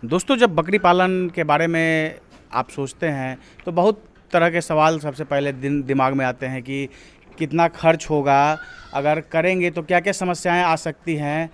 दोस्तों, जब बकरी पालन के बारे में आप सोचते हैं तो बहुत तरह के सवाल सबसे पहले दिमाग में आते हैं कि कितना खर्च होगा, अगर करेंगे तो क्या क्या समस्याएं आ सकती हैं,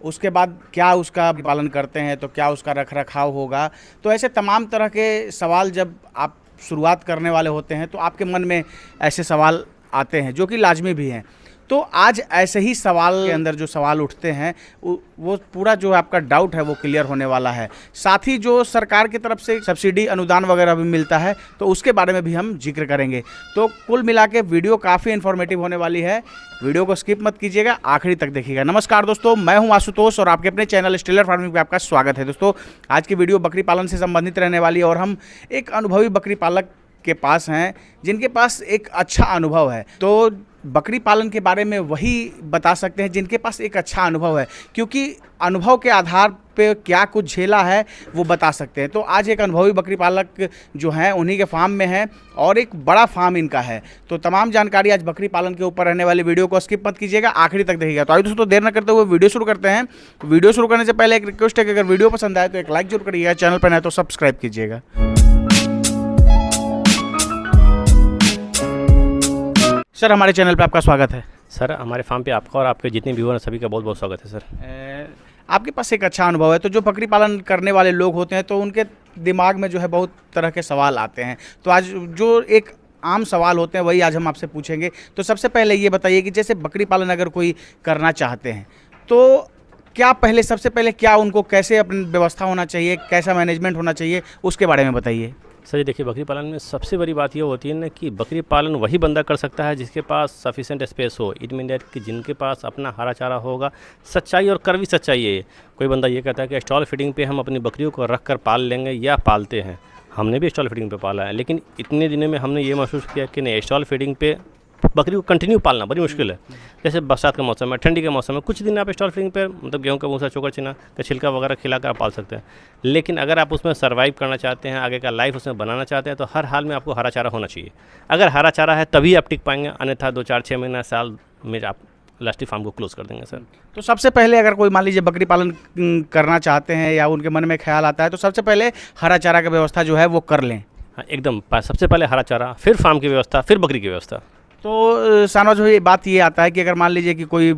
उसके बाद क्या उसका पालन करते हैं तो क्या उसका रख रखाव होगा। तो ऐसे तमाम तरह के सवाल जब आप शुरुआत करने वाले होते हैं तो आपके मन में ऐसे सवाल आते हैं जो कि लाजमी भी हैं। तो आज ऐसे ही सवाल के अंदर जो सवाल उठते हैं वो पूरा जो आपका डाउट है वो क्लियर होने वाला है। साथ ही जो सरकार की तरफ से सब्सिडी अनुदान वगैरह भी मिलता है तो उसके बारे में भी हम जिक्र करेंगे। तो कुल मिला के वीडियो काफ़ी इन्फॉर्मेटिव होने वाली है। वीडियो को स्किप मत कीजिएगा, आखिरी तक देखिएगा। नमस्कार दोस्तों, मैं हूं आशुतोष और आपके अपने चैनल स्टेलर फार्मिंग पे आपका स्वागत है। दोस्तों, आज की वीडियो बकरी पालन से संबंधित रहने वाली है और हम एक अनुभवी बकरी पालक के पास हैं जिनके पास एक अच्छा अनुभव है। तो बकरी पालन के बारे में वही बता सकते हैं जिनके पास एक अच्छा अनुभव है, क्योंकि अनुभव के आधार पे क्या कुछ झेला है वो बता सकते हैं। तो आज एक अनुभवी बकरी पालक जो हैं उन्हीं के फार्म में हैं और एक बड़ा फार्म इनका है। तो तमाम जानकारी आज बकरी पालन के ऊपर रहने वाली वीडियो को स्किप मत कीजिएगा, आखिरी तक देखिएगा। तो आइए दोस्तों, देर न करते हुए वीडियो शुरू करते हैं। वीडियो शुरू करने से पहले एक रिक्वेस्ट है कि अगर वीडियो पसंद आए तो एक लाइक जरूर करिएगा, चैनल पर नए तो सब्सक्राइब कीजिएगा। सर, हमारे चैनल पे आपका स्वागत है। सर, हमारे फार्म पे आपका और आपके जितने व्यूअर हैं सभी का बहुत बहुत स्वागत है। सर, आपके पास एक अच्छा अनुभव है, तो जो बकरी पालन करने वाले लोग होते हैं तो उनके दिमाग में जो है बहुत तरह के सवाल आते हैं। तो आज जो एक आम सवाल होते हैं वही आज हम आपसे पूछेंगे। तो सबसे पहले ये बताइए कि जैसे बकरी पालन अगर कोई करना चाहते हैं तो सबसे पहले क्या उनको कैसे अपनी व्यवस्था होना चाहिए, कैसा मैनेजमेंट होना चाहिए, उसके बारे में बताइए। सर ये देखिए, बकरी पालन में सबसे बड़ी बात ये होती है ना कि बकरी पालन वही बंदा कर सकता है जिसके पास सफिशिएंट स्पेस हो। इट मीन दैट कि जिनके पास अपना हरा चारा होगा। सच्चाई और कड़वी सच्चाई है। कोई बंदा ये कहता है कि स्टॉल फीडिंग पे हम अपनी बकरियों को रख कर पाल लेंगे या पालते हैं। हमने भी स्टॉल फीडिंग पे पाला है, लेकिन इतने दिनों में हमने ये महसूस किया कि नहीं, स्टॉल फीडिंग पे बकरी को कंटिन्यू पालना बड़ी मुश्किल है। जैसे बरसात का मौसम है, ठंडी के मौसम है, कुछ दिन आप स्टॉल फीडिंग पे मतलब गेहूं का भूसा, चोकर चना का छिलका वगैरह खिलाकर आप पाल सकते हैं। लेकिन अगर आप उसमें सर्वाइव करना चाहते हैं, आगे का लाइफ उसमें बनाना चाहते हैं, तो हर हाल में आपको हरा चारा होना चाहिए। अगर हरा चारा है तभी आप टिक पाएंगे, अन्यथा 2, 4, 6 महीना साल में आप लास्टिक फार्म को क्लोज कर देंगे। सर, तो सबसे पहले अगर कोई मान लीजिए बकरी पालन करना चाहते हैं या उनके मन में ख्याल आता है तो सबसे पहले हरा चारा की व्यवस्था जो है वो कर लें। हाँ, एकदम सबसे पहले हरा चारा, फिर फार्म की व्यवस्था, फिर बकरी की व्यवस्था। तो शाहनवाज भाई, बात ये आता है कि अगर मान लीजिए कि कोई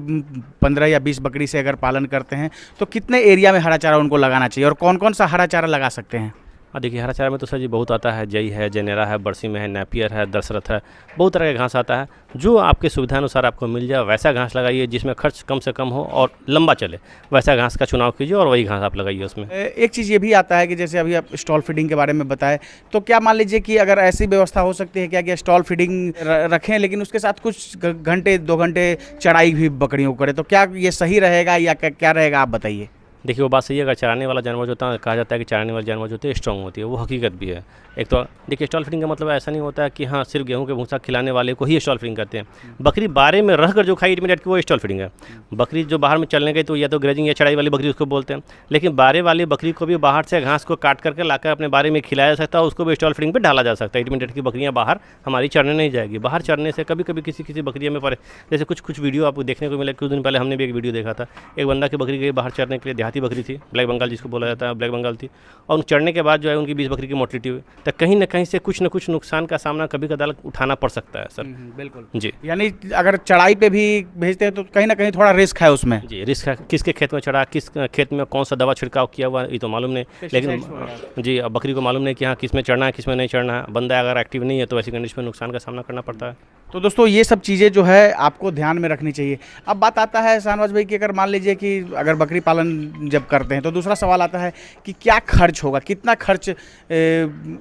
15 या 20 बकरी से अगर पालन करते हैं तो कितने एरिया में हरा चारा उनको लगाना चाहिए और कौन कौन सा हरा चारा लगा सकते हैं? देखिए, हरा चारा में तो सर जी बहुत आता है। जई है, जेनेरा है, बरसी में है, नेपियर है, दशरथ है, बहुत तरह का घास आता है। जो आपके सुविधानुसार आपको मिल जाए वैसा घास लगाइए जिसमें खर्च कम से कम हो और लंबा चले, वैसा घास का चुनाव कीजिए और वही घास आप लगाइए उसमें। एक चीज़ ये भी आता है कि जैसे अभी आप स्टॉल फीडिंग के बारे में बताएं, तो क्या मान लीजिए कि अगर ऐसी व्यवस्था हो सकती है क्या कि स्टॉल फीडिंग रखें लेकिन उसके साथ कुछ घंटे 2 घंटे चढ़ाई भी बकरियों को करें, तो क्या ये सही रहेगा या क्या रहेगा, आप बताइए। देखिए, वो बात सही है। अगर चराने वाला जानवर जो होता है, कहा जाता है कि चराने वाले जानवर जो होते हैं स्ट्रॉन्ग होती है, वो हकीकत भी है। एक तो देखिए, स्टॉल फीडिंग का मतलब ऐसा नहीं होता है कि हाँ सिर्फ गेहूं के भूसा खिलाने वाले को ही स्टॉल फीडिंग करते हैं। बकरी बारे में रहकर जो खाई इटमीडिएट की वो स्टॉल फीडिंग है। बकरी जो बाहर में चलने गई तो या तो ग्रेजिंग या चढ़ाई वाली बकरी उसको बोलते हैं, लेकिन बारे वाली बकरी को भी बाहर से घास को काट करके लाकर अपने बारे में खिलाया जा सकता है, उसको भी स्टॉल फीडिंग पर डाला जा सकता है। इटमीडिएट की बकरियाँ बाहर हमारी चढ़ने नहीं जाएगी। बाहर चढ़ने से कभी कभी किसी बकरियों में पड़े, जैसे कुछ वीडियो आपको देखने को मिले। कुछ दिन पहले हमने भी एक वीडियो देखा था, एक बंदा की बकरी गई बाहर चढ़ने के लिए, देहाती बकरी थी, ब्लैक बंगाल जिसको बोला जाता है, ब्लैक बंगाल थी, और चढ़ने के बाद जो है उनकी 20 बकरी की मोर्टिलिटी हुई। तो कहीं ना कहीं से कुछ न कुछ नुकसान का सामना कभी कदार उठाना पड़ सकता है। सर बिल्कुल जी, यानी अगर चढ़ाई पे भी भेजते हैं तो कहीं ना कहीं थोड़ा रिस्क है उसमें। जी, रिस्क है। किसके खेत में चढ़ा, किस खेत में कौन सा दवा छिड़काव किया हुआ ये तो मालूम नहीं, लेकिन जी अब बकरी को मालूम नहीं कि हाँ किस में चढ़ना है किस में नहीं चढ़ना है। बंदा अगर एक्टिव नहीं है तो ऐसी कंडीशन में नुकसान का सामना करना पड़ता है। तो दोस्तों, ये सब चीज़ें जो है आपको ध्यान में रखनी चाहिए। अब बात आता है शाहनवाज भाई कि अगर मान लीजिए कि अगर बकरी पालन जब करते हैं तो दूसरा सवाल आता है कि क्या खर्च होगा, कितना खर्च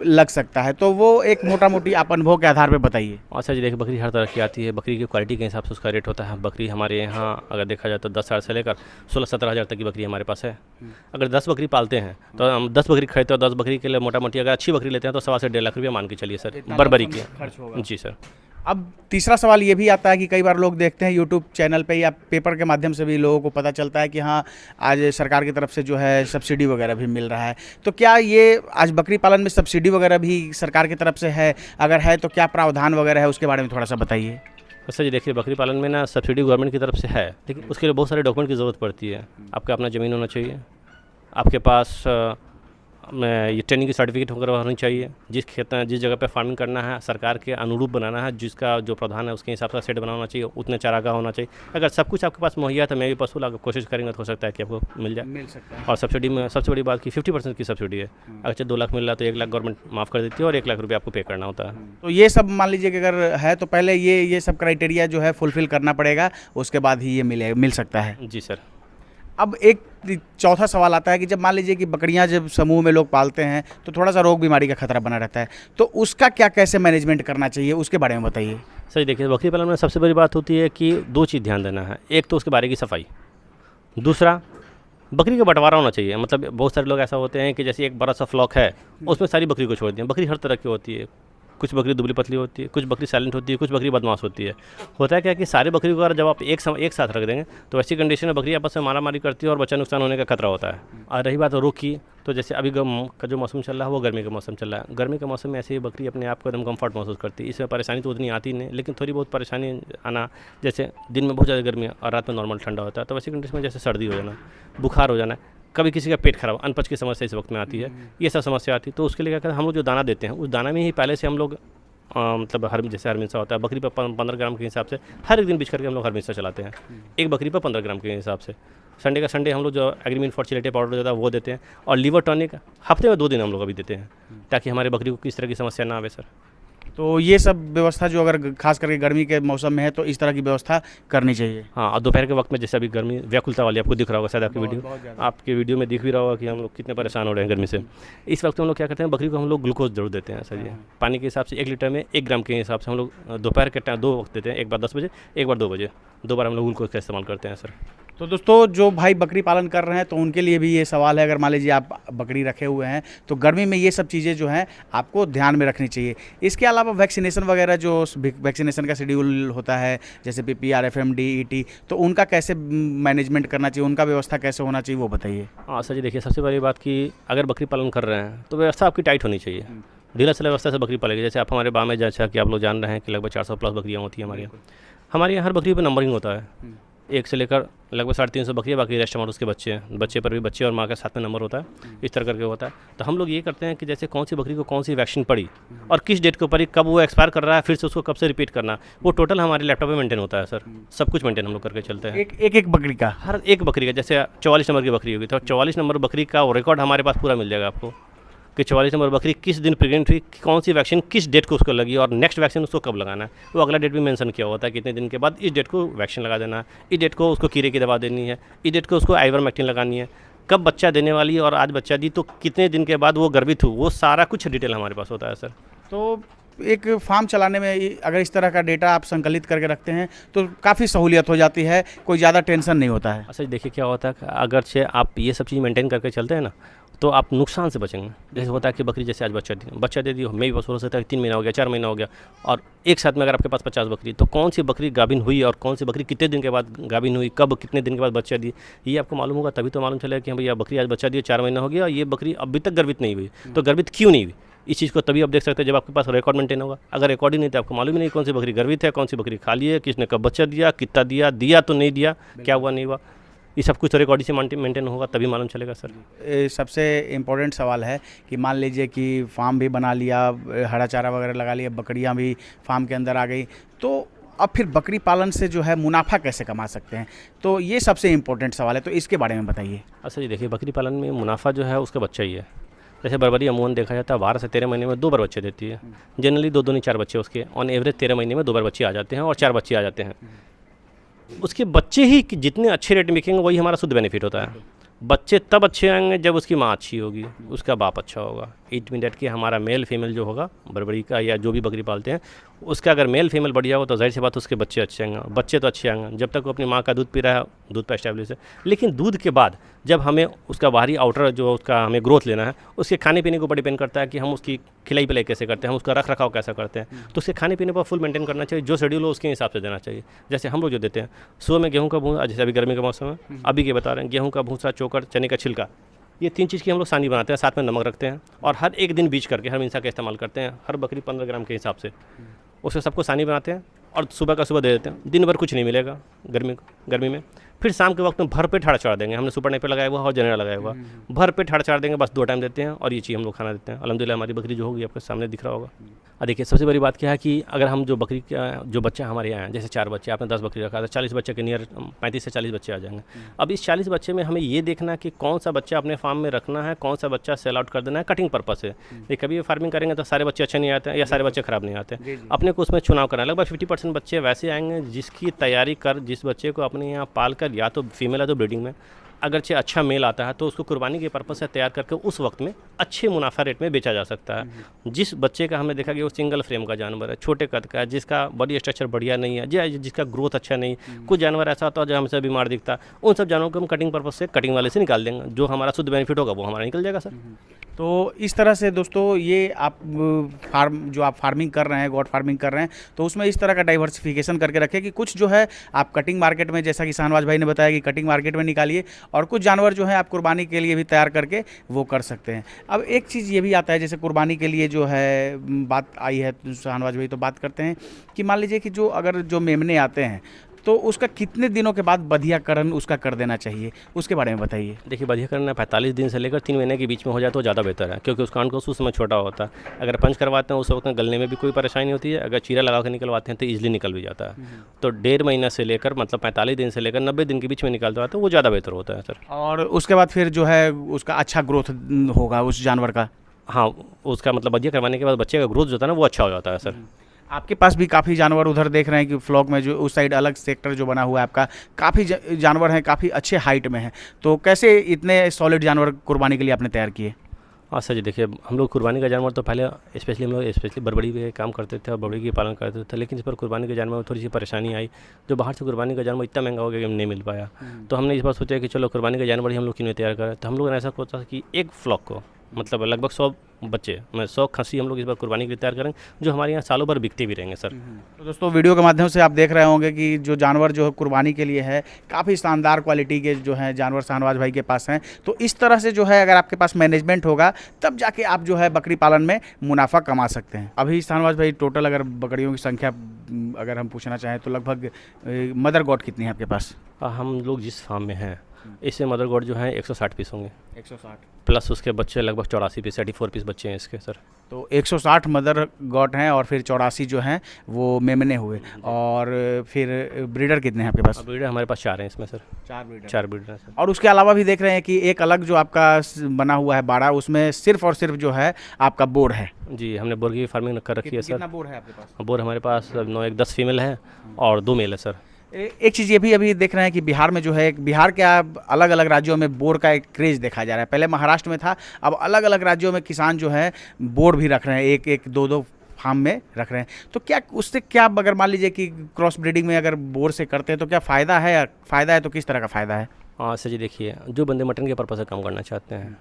लग सकता है, तो वो एक मोटा मोटी आप अनुभव के आधार पर बताइए। अच्छा जी, देखिए, बकरी हर तरह की आती है। बकरी की क्वालिटी के हिसाब से उसका रेट होता है। बकरी हमारे यहाँ अगर देखा जाए तो 10,000 से लेकर 16-17 हज़ार तक की बकरी हमारे पास है। अगर 10 बकरी पालते हैं तो हम 10 बकरी खरीदते हैं, 10 बकरी के लिए मोटा मोटी अगर अच्छी बकरी लेते हैं तो 1.25 से 1.5 लाख रुपया मान के चलिए सर, बर्बरी की खर्च होगा। जी सर। अब तीसरा सवाल ये भी आता है कि कई बार लोग देखते हैं यूट्यूब चैनल पे या पेपर के माध्यम से भी लोगों को पता चलता है कि हाँ आज सरकार की तरफ से जो है सब्सिडी वगैरह भी मिल रहा है। तो क्या ये आज बकरी पालन में सब्सिडी वगैरह भी सरकार की तरफ से है? अगर है तो क्या प्रावधान वगैरह है, उसके बारे में थोड़ा सा बताइए। सर जी, देखिए, बकरी पालन में ना सब्सिडी गवर्नमेंट की तरफ से है, लेकिन उसके लिए बहुत सारे डॉक्यूमेंट की ज़रूरत पड़ती है। आपका अपना ज़मीन होना चाहिए, आपके पास ये ट्रेनिंग की सर्टिफिकेट वगैरह होनी चाहिए। जिस जगह पे फार्मिंग करना है सरकार के अनुरूप बनाना है, जिसका जो प्रधान है उसके हिसाब से सेट बनाना चाहिए, उतने चारागाह होना चाहिए। अगर सब कुछ आपके पास मुहैया है तो मैं भी पशु अगर कोशिश करेंगे तो हो सकता है कि आपको मिल जाए। मिल सकता है। और सब्सिडी में सबसे बड़ी बात कि 50% की सब्सिडी है। अगर 2 लाख मिल रहा है तो 1 लाख गवर्नमेंट माफ़ कर देती है और 1 लाख रुपये आपको पे करना होता है। तो ये सब मान लीजिए कि अगर है तो पहले ये सब क्राइटेरिया जो है फुलफिल करना पड़ेगा, उसके बाद ही ये मिल सकता है। जी सर। अब एक चौथा सवाल आता है कि जब मान लीजिए कि बकरियां जब समूह में लोग पालते हैं तो थोड़ा सा रोग बीमारी का खतरा बना रहता है, तो उसका क्या कैसे मैनेजमेंट करना चाहिए, उसके बारे में बताइए। सही देखिए, बकरी पालन में सबसे बड़ी बात होती है कि 2 चीज़ ध्यान देना है। एक तो उसके बारे की सफाई, दूसरा बकरी का बंटवारा होना चाहिए। मतलब बहुत सारे लोग ऐसा होते हैं कि जैसे एक बड़ा सा फ्लॉक है, उसमें सारी बकरी को छोड़ दिया। बकरी हर तरह की होती है, कुछ बकरी दुबली पतली होती है, कुछ बकरी साइलेंट होती है, कुछ बकरी बदमाश होती है। होता है क्या कि सारे बकरी को अगर जब आप एक साथ रख देंगे तो ऐसी कंडीशन में बकरी आपस में मारामारी करती है और बच्चा नुकसान होने का खतरा होता है। और रही बात रोग की, तो जैसे अभी का जो मौसम चल रहा है वो गर्मी का मौसम चल रहा है। गर्मी के मौसम में ऐसे ही बकरी अपने आप को एकदम कंफर्ट महसूस करती है। इसमें परेशानी तो उतनी आती नहीं, लेकिन थोड़ी बहुत परेशानी आना, जैसे दिन में बहुत ज़्यादा गर्मी और रात में नॉर्मल ठंडा होता है, तो वैसी कंडीशन में जैसे सर्दी हो जाना, बुखार हो जाना, कभी किसी का पेट खराब, अनपच की समस्या इस वक्त में आती है, ये सब समस्या आती है। तो उसके लिए क्या करते हैं, हम लोग जो दाना देते हैं उस दाना में ही पहले से हम लोग मतलब जैसे हरमिनसा होता है, बकरी पर 15 ग्राम के हिसाब से हर एक दिन बीच करके हम लोग हरमिनसा चलाते हैं। एक बकरी पर 15 ग्राम के हिसाब से। संडे का संडे हम लोग जो एग्रीमिन फॉर चिलेटे पाउडर देता है वो देते हैं, और लीवर टॉनिक हफ्ते में 2 दिन हम लोग अभी देते हैं, ताकि हमारे बकरी को किस तरह की समस्या ना आवे सर। तो ये सब व्यवस्था जो अगर खास करके गर्मी के मौसम में है तो इस तरह की व्यवस्था करनी चाहिए। हाँ, और दोपहर के वक्त में जैसे अभी गर्मी व्याकुलता वाली आपको दिख रहा होगा शायद आपके वीडियो में दिख भी रहा होगा कि हम लोग कितने परेशान हो रहे हैं गर्मी से। इस वक्त हम लोग क्या करते हैं, बकरी को हम लोग ग्लूकोज जरूर देते हैं सर। ये पानी के हिसाब से 1 लीटर में 1 ग्राम के हिसाब से हम लोग दोपहर के टाइम 2 वक्त देते हैं, एक बार 10 बजे, एक बार 2 बजे, 2 बार हम लोग ग्लूकोज का इस्तेमाल करते हैं सर। तो दोस्तों जो भाई बकरी पालन कर रहे हैं तो उनके लिए भी ये सवाल है, अगर मान लीजिए आप बकरी रखे हुए हैं तो गर्मी में ये सब चीज़ें जो हैं आपको ध्यान में रखनी चाहिए। इसके अलावा वैक्सीनेशन वगैरह जो वैक्सीनेशन का शेड्यूल होता है, जैसे PPR, FMD, ET, तो उनका कैसे मैनेजमेंट करना चाहिए, उनका व्यवस्था कैसे होना चाहिए, वो बताइए। हाँ सर जी, देखिए सबसे बड़ी बात कि अगर बकरी पालन कर रहे हैं तो व्यवस्था आपकी टाइट होनी चाहिए। ढीला चला व्यवस्था से बकरी पालेगी। जैसे आप हमारे बाग में जैसा कि आप लोग जान रहे हैं कि लगभग 400 प्लस बकरियाँ होती हैं हमारे यहाँ हर बकरी पर नंबरिंग होता है। 1 से लेकर लगभग 350 बकरियाँ, बाकी रेस्ट हमारे उसके बच्चे हैं। बच्चे पर भी बच्चे और माँ के साथ में नंबर होता है, इस तरह करके होता है। तो हम लोग ये करते हैं कि जैसे कौन सी बकरी को कौन सी वैक्सीन पड़ी और किस डेट के ऊपर, कब वो एक्सपायर कर रहा है, फिर से उसको कब से रिपीट करना, वो टोटल हमारे लैपटॉप में मेंटेन होता है सर। सब कुछ मेंटेन हम लोग करके चलते हैं। एक बकरी का, हर एक बकरी का, जैसे 44 नंबर की बकरी होगी तो 44 नंबर बकरी का रिकॉर्ड हमारे पास पूरा मिल जाएगा आपको कि 44 नंबर बकरी किस दिन प्रेग्नेंट हुई, कौन सी वैक्सीन किस डेट को उसको लगी और नेक्स्ट वैक्सीन उसको कब लगाना है। वो अगला डेट भी मेंशन किया होता है, कितने दिन के बाद इस डेट को वैक्सीन लगा देना है, इस डेट को उसको कीड़े की दवा देनी है, इस डेट को उसको आइवरमेक्टिन लगानी है, कब बच्चा देने वाली है और आज बच्चा दी तो कितने दिन के बाद वो गर्भित हुई, वो सारा कुछ डिटेल हमारे पास होता है सर। तो एक फार्म चलाने में अगर इस तरह का डेटा आप संकलित करके रखते हैं तो काफ़ी सहूलियत हो जाती है, कोई ज़्यादा टेंशन नहीं होता है। अच्छा देखिए क्या होता है, अगर से आप ये सब चीज़ मेंटेन करके चलते हैं ना तो आप नुकसान से बचेंगे। जैसे होता है कि बकरी जैसे आज बच्चा दे दी, मे भी बस हो सकता है 3 महीना हो गया, 4 महीना हो गया, और एक साथ में अगर आपके पास 50 बकरी, तो कौन सी बकरी गाभिन हुई और कौन सी बकरी कितने दिन के बाद गाभिन हुई, कब कितने दिन के बाद बच्चा दी, ये आपको मालूम होगा। तभी तो मालूम चलेगा कि भैया बकरी आज बच्चा दिया 4 महीना हो गया, ये बकरी अभी तक गर्भित नहीं हुई, तो गर्भित क्यों नहीं हुई, इस चीज़ को तभी आप देख सकते हैं जब आपके पास रिकॉर्ड मेंटेन होगा। अगर रिकॉर्ड ही नहीं तो आपको मालूम ही नहीं कौन सी बकरी गर्भित है, कौन सी बकरी खाली है, किसने कब बच्चा दिया, कितना दिया तो नहीं दिया, क्या हुआ नहीं हुआ, ये सब कुछ तो रिकॉर्ड से मेंटेन होगा तभी मालूम चलेगा सर। सबसे इम्पोर्टेंट सवाल है कि मान लीजिए कि फार्म भी बना लिया, हरा चारा वगैरह लगा लिया, बकरियां भी फार्म के अंदर आ गई, तो अब फिर बकरी पालन से जो है मुनाफा कैसे कमा सकते हैं, तो ये सबसे इम्पोर्टेंट सवाल है, तो इसके बारे में बताइए। अच्छा जी देखिए, बकरी पालन में मुनाफा जो है उसका बच्चा ही है। जैसे बर्बरी अमूमन देखा जाता है 12 से 13 महीने में 2 बार बच्चे देती है। जनरली 2 नहीं 4 बच्चे उसके, ऑन एवरेज 13 महीने में 2 बार बच्चे आ जाते हैं और 4 बच्चे आ जाते हैं। उसके बच्चे ही जितने अच्छे रेट में बिकेंगे वही हमारा शुद्ध बेनिफिट होता है। बच्चे तब अच्छे आएंगे जब उसकी माँ अच्छी होगी, उसका बाप अच्छा होगा। इट मीन दैट कि हमारा मेल फीमेल जो होगा बर्बरी का या जो भी बकरी पालते हैं उसका अगर मेल फीमेल बढ़िया हो तो जाहिर सी बात उसके बच्चे अच्छे आएंगे। बच्चे तो अच्छे आएंगे जब तक वो अपनी माँ का दूध पी रहा है, दूध पर एस्टेब्लिश है। लेकिन दूध के बाद जब हमें उसका बाहरी आउटर जो उसका हमें ग्रोथ लेना है, उसके खाने पीने के ऊपर डिपेंड करता है कि हम उसकी खिलाई पिलाई कैसे करते हैं, हम उसका रख रखाव कैसा करते हैं। तो उसके खाने पीने पर फुल मेंटेन करना चाहिए, जो शेड्यूल हो उसके हिसाब से देना चाहिए। जैसे हम लोग जो देते हैं सुबह में गेहूँ का भूसा, जैसे अभी गर्मी का मौसम है, अभी के बता रहे हैं, गेहूँ का भूसा, चोकर, चने का छिलका, ये 3 चीज़ की हम लोग सानी बनाते हैं, साथ में नमक रखते हैं और हर एक दिन बीच करके हर इंसा का इस्तेमाल करते हैं। हर बकरी 15 ग्राम के हिसाब से उससे सबको सानी बनाते हैं और सुबह का सुबह दे देते हैं, दिन भर कुछ नहीं मिलेगा गर्मी में। फिर शाम के वक्त में भर पेट हड़ चढ़ा देंगे, हमने सुपर नेपर लगाया हुआ और जनरल लगाया हुआ, भर पेट हड़ चढ़ा देंगे, बस 2 टाइम देते हैं और ये चीज़ हम लोग खाना देते हैं। अल्हम्दुलिल्लाह हमारी बकरी जो होगी आपके सामने दिख रहा होगा। और देखिए सबसे बड़ी बात क्या है कि अगर हम जो बकरी का जो बच्चा हमारे यहाँ है, जैसे 4 बच्चे, आपने 10 बकरी रखा था, 40 बच्चे के नियर 35 से 40 बच्चे आ जाएंगे। अब इस 40 बच्चे में हमें ये देखना है कि कौन सा बच्चा अपने फार्म में रखना है, कौन सा बच्चा सेल आउट कर देना है कटिंग पर्पस से। ये कभी फार्मिंग करेंगे तो सारे बच्चे अच्छे नहीं आते हैं या सारे बच्चे खराब नहीं आते। अपने को उसमें चुनाव करना है। लगभग 50% बच्चे वैसे आएंगे जिसकी तैयारी कर, जिस बच्चे को अपने यहाँ पाल कर, या तो फीमेल है तो ब्रीडिंग में अगरचे अच्छा मेल आता है तो उसको कुर्बानी के पर्पस से तैयार करके उस वक्त में अच्छे मुनाफा रेट में बेचा जा सकता है। जिस बच्चे का हमने देखा कि वो सिंगल फ्रेम का जानवर है, छोटे कद का है, जिसका बॉडी स्ट्रक्चर बढ़िया नहीं है, जिसका ग्रोथ अच्छा नहीं, कुछ जानवर ऐसा होता है जो हमसे बीमार दिखता है, उन सब जानवरों को हम कटिंग पर्पस से कटिंग वाले से निकाल देंगे। जो हमारा शुद्ध बेनिफिट होगा वो हमारा निकल जाएगा सर। तो इस तरह से दोस्तों ये आप आप फार्मिंग कर रहे हैं, गॉट फार्मिंग कर रहे हैं, तो उसमें इस तरह का डाइवर्सिफिकेशन करके रखें कि कुछ जो है आप कटिंग मार्केट में, जैसा कि शाहनवाज भाई ने बताया कि कटिंग मार्केट में निकालिए, और कुछ जानवर जो है आप कुर्बानी के लिए भी तैयार करके वो कर सकते हैं। अब एक चीज़ ये भी आता है, जैसे कुर्बानी के लिए जो है बात आई है शाहनवाज भाई, तो बात करते हैं कि मान लीजिए कि जो मेमने आते हैं तो उसका कितने दिनों के बाद बधियाकरण उसका कर देना चाहिए, उसके बारे में बताइए। देखिए बधियाकरण 45 दिन से लेकर 3 महीने के बीच में हो जाए तो ज़्यादा बेहतर है, क्योंकि उसका अंडकोश उस समय छोटा होता है। अगर पंच करवाते हैं उस वक्त गलने में भी कोई परेशानी होती है, अगर चीरा लगा कर निकलवाते हैं तो ईजिली निकल भी जाता है। तो 1.5 महीना से लेकर मतलब 45 दिन से लेकर 90 दिन के बीच में निकल जाता है तो वो ज़्यादा बेहतर होता है सर। और उसके बाद फिर जो है उसका अच्छा ग्रोथ होगा उस जानवर का। हाँ, उसका मतलब बधिया करवाने के बाद बच्चे का ग्रोथ जो होता है ना वो अच्छा हो जाता है सर। आपके पास भी काफ़ी जानवर उधर देख रहे हैं कि फ्लॉक में जो उस साइड अलग सेक्टर जो बना हुआ है आपका, काफ़ी जानवर हैं, काफ़ी अच्छे हाइट में हैं, तो कैसे इतने सॉलिड जानवर कुर्बानी के लिए आपने तैयार किए? हाँ सर जी, देखिए हम लोग कुर्बानी का जानवर तो पहले स्पेशली बरबड़ी पे काम करते थे और बरबड़ी की पालन करते थे, लेकिन इस पर कुर्बानी के जानवर में थोड़ी सी परेशानी आई। जो बाहर से कुर्बानी का जानवर इतना महंगा हो गया कि हम नहीं मिल पाया, तो हमने इस बार सोचा कि चलो कुर्बानी का जानवर ही हम लोग क्यों नहीं तैयार करें। तो हम लोगों ने ऐसा सोचा कि एक फ्लॉक को मतलब लगभग 100 बच्चे 100 खस्सी हम लोग इस बार कुर्बानी के लिए तैयार करेंगे, जो हमारे यहाँ सालों भर बिकते भी रहेंगे सर। तो दोस्तों वीडियो के माध्यम से आप देख रहे होंगे कि जो जानवर जो है कुर्बानी के लिए है, काफ़ी शानदार क्वालिटी के जो हैं जानवर शाहनवाज भाई के पास हैं। तो इस तरह से जो है अगर आपके पास मैनेजमेंट होगा तब जाके आप जो है बकरी पालन में मुनाफा कमा सकते हैं। अभी शाहनवाज भाई टोटल अगर बकरियों की संख्या अगर हम पूछना चाहें तो लगभग मदर गॉड कितनी है आपके पास? हम लोग जिस फार्म में हैं इससे मदर गॉड जो है 160 पीस होंगे। 160 प्लस उसके बच्चे लगभग 84 पीस 84 पीस बच्चे हैं इसके सर। तो 160 मदर गॉट हैं और फिर 84 जो हैं वो मेमने हुए। और फिर ब्रीडर कितने हैं आपके पास? ब्रीडर हमारे पास 4 हैं इसमें सर। 4 ब्रीडर हैं सर। और उसके अलावा भी देख रहे हैं कि एक अलग जो आपका बना हुआ है बाड़ा, उसमें सिर्फ और सिर्फ जो है आपका बोर है। जी, हमने बोर की फार्मिंग कर रखी है सर। कितना बोर है आपके पास? बोर हमारे पास 10 फीमेल है और 2 मेल है सर। एक चीज़ ये भी अभी देख रहे हैं कि बिहार में जो है, बिहार के अलग अलग राज्यों में बोर का एक क्रेज़ देखा जा रहा है। पहले महाराष्ट्र में था, अब अलग अलग राज्यों में किसान जो है बोर भी रख रहे हैं, एक एक दो फार्म में रख रहे हैं। तो क्या उससे क्या, अगर मान लीजिए कि क्रॉस ब्रीडिंग में अगर बोर से करते हैं तो क्या फ़ायदा है? फ़ायदा है तो किस तरह का फ़ायदा है? हाँ सर जी, देखिए जो बंदे मटन के पर्पज़ से काम करना चाहते हैं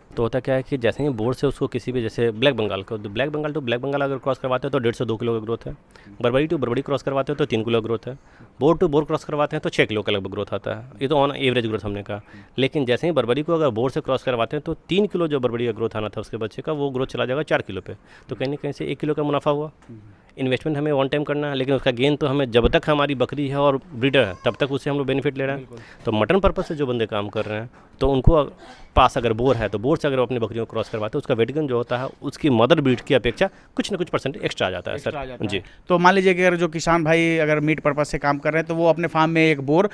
तो होता क्या है कि जैसे ही बोर्ड से उसको किसी भी, जैसे ब्लैक बंगाल को, ब्लैक बंगाल अगर क्रॉस करवाते हैं तो 150 2 किलो का ग्रोथ है। बरबड़ी टू बरबड़ी क्रॉस करवाते हैं तो 3 किलो ग्रोथ है। बोर टू बोर क्रॉस करवाते हैं तो 6 किलो का लगभग ग्रोथ आता है। ये तो ऑन एवरेज ग्रोथ हमने कहा। लेकिन जैसे ही बरबड़ी को अगर बोर से क्रॉस करवाते हैं तो 3 किलो जो बरबड़ी का ग्रोथ आना था उसके बच्चे का, वो ग्रोथ चला जाएगा 4 किलो पे। तो कहीं ना कहीं से 1 किलो का मुनाफा हुआ। इन्वेस्टमेंट हमें वन टाइम करना है, लेकिन उसका गेन तो हमें जब तक हमारी बकरी है और ब्रीडर है तब तक उससे हम लोग बेनिफिट ले रहे हैं। तो मटन पर्पज़ से जो बंदे काम कर रहे हैं तो उनको पास अगर बोर है तो बोर से अगर वो अपनी बकरियों को क्रॉस करवाते हैं, उसका वेट गेन जो होता है उसकी मदर ब्रीड की अपेक्षा कुछ ना कुछ परसेंट एक्स्ट्रा आ जाता है सर जी। तो मान लीजिए कि अगर जो किसान भाई अगर मीट पर्पज़ से काम कर रहे हैं तो वो अपने फार्म में एक बोर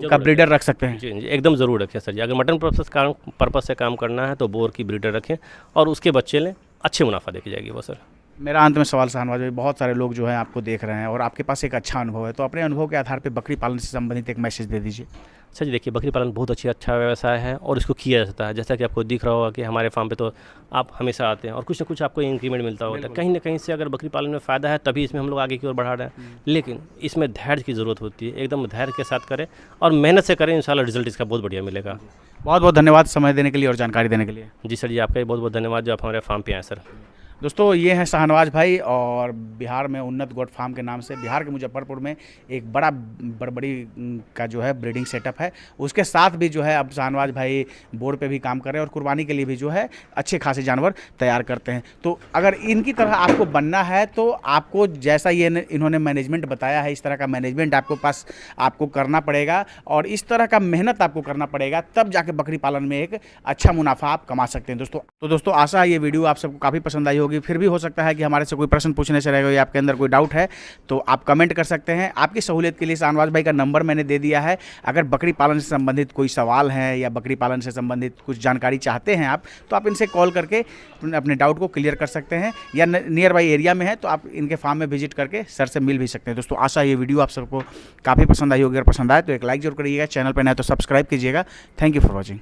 का ब्रीडर रख सकते हैं? जी, एकदम ज़रूर रखें सर जी। अगर मटन पर्पज़ से काम करना है तो बोर की ब्रीडर रखें और उसके बच्चे लें, अच्छे मुनाफा देखी जाएगी वो सर। मेरा अंत में सवाल शाहनवाज भाई, बहुत सारे लोग जो हैं आपको देख रहे हैं और आपके पास एक अच्छा अनुभव है, तो अपने अनुभव के आधार पे बकरी पालन से संबंधित एक मैसेज दे दीजिए। सर जी, देखिए बकरी पालन बहुत अच्छा व्यवसाय है और इसको किया जाता है। जैसा कि आपको दिख रहा होगा कि हमारे फार्म पे तो आप हमेशा आते हैं और कुछ ना कुछ आपको इंक्रीमेंट मिलता होता है। कहीं ना कहीं से अगर बकरी पालन में फ़ायदा है तभी इसमें हम लोग आगे की ओर बढ़ा रहे हैं। लेकिन इसमें धैर्य की ज़रूरत होती है, एकदम धैर्य के साथ करें और मेहनत से करें, इंशाल्लाह रिजल्ट इसका बहुत बढ़िया मिलेगा। बहुत बहुत धन्यवाद समय देने के लिए और जानकारी देने के लिए। जी सर जी, आपका भी बहुत बहुत धन्यवाद जो आप हमारे फार्म पे आए सर। दोस्तों ये हैं शाहनवाज भाई और बिहार में उन्नत गोट फार्म के नाम से बिहार के मुजफ्फरपुर में एक बड़ा बड़बड़ी का जो है ब्रीडिंग सेटअप है। उसके साथ भी जो है अब शाहनवाज भाई बोर्ड पे भी काम कर रहे हैं और कुर्बानी के लिए भी जो है अच्छे खासे जानवर तैयार करते हैं। तो अगर इनकी तरह आपको बनना है तो आपको जैसा ये इन्होंने मैनेजमेंट बताया है इस तरह का मैनेजमेंट आपको करना पड़ेगा और इस तरह का मेहनत आपको करना पड़ेगा, तब जाके बकरी पालन में एक अच्छा मुनाफा आप कमा सकते हैं दोस्तों। तो दोस्तों आशा है ये वीडियो आप सबको काफ़ी पसंद आई होगी। फिर भी हो सकता है कि हमारे से कोई प्रश्न पूछने से रह गए या आपके अंदर कोई डाउट है तो आप कमेंट कर सकते हैं। आपकी सहूलियत के लिए शाहनवाज भाई का नंबर मैंने दे दिया है। अगर बकरी पालन से संबंधित कोई सवाल है या बकरी पालन से संबंधित कुछ जानकारी चाहते हैं आप, तो आप इनसे कॉल करके अपने डाउट को क्लियर कर सकते हैं या नियर बाई एरिया में है तो आप इनके फार्म में विजिट करके सर से मिल भी सकते हैं। दोस्तों आशा ये वीडियो आप सबको काफ़ी पसंद आई होगी। अगर पसंद आए तो एक लाइक जरूर करिएगा, चैनल पर नए तो सब्सक्राइब कीजिएगा। Thank you for watching.